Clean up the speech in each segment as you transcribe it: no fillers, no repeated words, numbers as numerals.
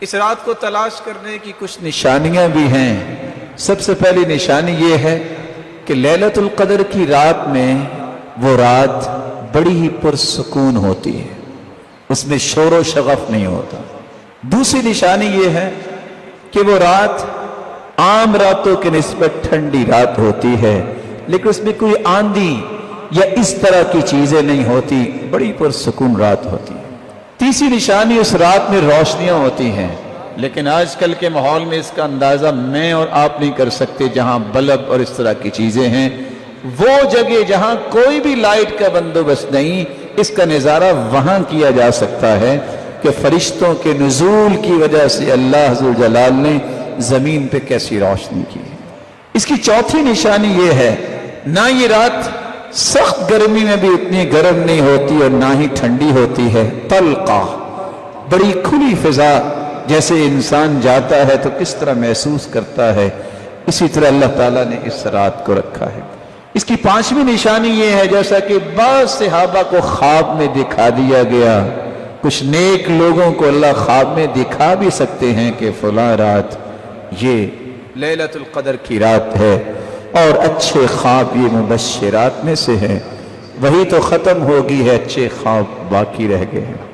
اس رات کو تلاش کرنے کی کچھ نشانیاں بھی ہیں۔ سب سے پہلی نشانی یہ ہے کہ لیلۃ القدر کی رات میں وہ رات بڑی ہی پرسکون ہوتی ہے، اس میں شور و شغف نہیں ہوتا۔ دوسری نشانی یہ ہے کہ وہ رات عام راتوں کے نسبت ٹھنڈی رات ہوتی ہے، لیکن اس میں کوئی آندھی یا اس طرح کی چیزیں نہیں ہوتی، بڑی پرسکون رات ہوتی ہے۔ تیسری نشانی اس رات میں روشنیاں ہوتی ہیں، لیکن آج کل کے ماحول میں اس کا اندازہ میں اور آپ نہیں کر سکتے۔ جہاں بلب اور اس طرح کی چیزیں ہیں، وہ جگہ جہاں کوئی بھی لائٹ کا بندوبست نہیں، اس کا نظارہ وہاں کیا جا سکتا ہے کہ فرشتوں کے نزول کی وجہ سے اللہ ذوالجلال نے زمین پہ کیسی روشنی کی ہے۔ اس کی چوتھی نشانی یہ ہے، نہ یہ رات سخت گرمی میں بھی اتنی گرم نہیں ہوتی اور نہ ہی ٹھنڈی ہوتی ہے، طلقہ، بڑی کھلی فضا، جیسے انسان جاتا ہے تو کس طرح محسوس کرتا ہے، اسی طرح اللہ تعالیٰ نے اس رات کو رکھا ہے۔ اس کی پانچویں نشانی یہ ہے، جیسا کہ بعض صحابہ کو خواب میں دکھا دیا گیا، کچھ نیک لوگوں کو اللہ خواب میں دکھا بھی سکتے ہیں کہ فلاں رات یہ لیلۃ القدر کی رات ہے، اور اچھے خواب یہ مبشرات میں سے ہے۔ وہی تو ختم ہوگی ہے، اچھے خواب باقی رہ گئے ہیں۔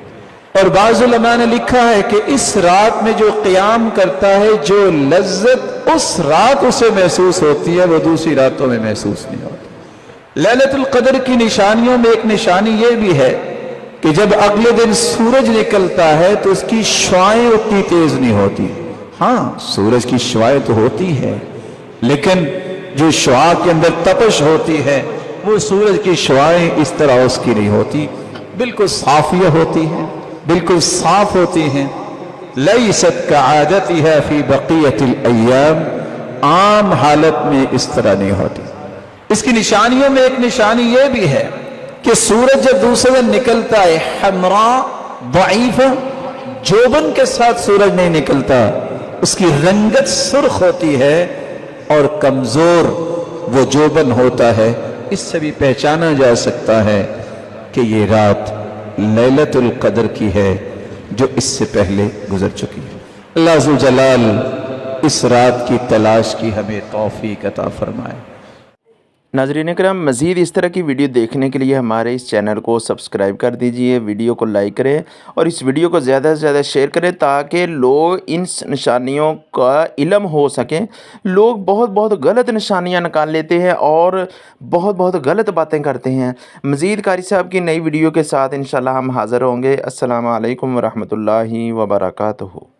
اور بعض علماء نے لکھا ہے کہ اس رات میں جو قیام کرتا ہے، جو لذت اس رات اسے محسوس ہوتی ہے، وہ دوسری راتوں میں محسوس نہیں ہوتی۔ لیلۃ القدر کی نشانیوں میں ایک نشانی یہ بھی ہے کہ جب اگلے دن سورج نکلتا ہے تو اس کی شعاعیں اتنی تیز نہیں ہوتی۔ ہاں، سورج کی شعاعیں تو ہوتی ہے، لیکن جو شعاع کے اندر تپش ہوتی ہے، وہ سورج کی شعاعیں اس طرح اس کی نہیں ہوتی، بالکل صافیہ ہوتی ہیں، بالکل صاف ہوتی ہیں۔ لیست کعادتها فی بقیت الایام، عام حالت میں اس طرح نہیں ہوتی۔ اس کی نشانیوں میں ایک نشانی یہ بھی ہے کہ سورج جب دوسرے دن نکلتا ہے، حمراء ضعیفہ، جوبن کے ساتھ سورج نہیں نکلتا، اس کی رنگت سرخ ہوتی ہے اور کمزور وہ جوبن ہوتا ہے۔ اس سے بھی پہچانا جا سکتا ہے کہ یہ رات لیلۃ القدر کی ہے جو اس سے پہلے گزر چکی ہے۔ اللہ ذوالجلال اس رات کی تلاش کی ہمیں توفیق عطا فرمائے۔ ناظرین کرام، مزید اس طرح کی ویڈیو دیکھنے کے لیے ہمارے اس چینل کو سبسکرائب کر دیجئے، ویڈیو کو لائک کریں اور اس ویڈیو کو زیادہ سے زیادہ شیئر کریں تاکہ لوگ ان نشانیوں کا علم ہو سکیں۔ لوگ بہت غلط نشانیاں نکال لیتے ہیں اور بہت غلط باتیں کرتے ہیں۔ مزید قاری صاحب کی نئی ویڈیو کے ساتھ انشاءاللہ ہم حاضر ہوں گے۔ السلام علیکم ورحمۃ اللہ وبرکاتہ۔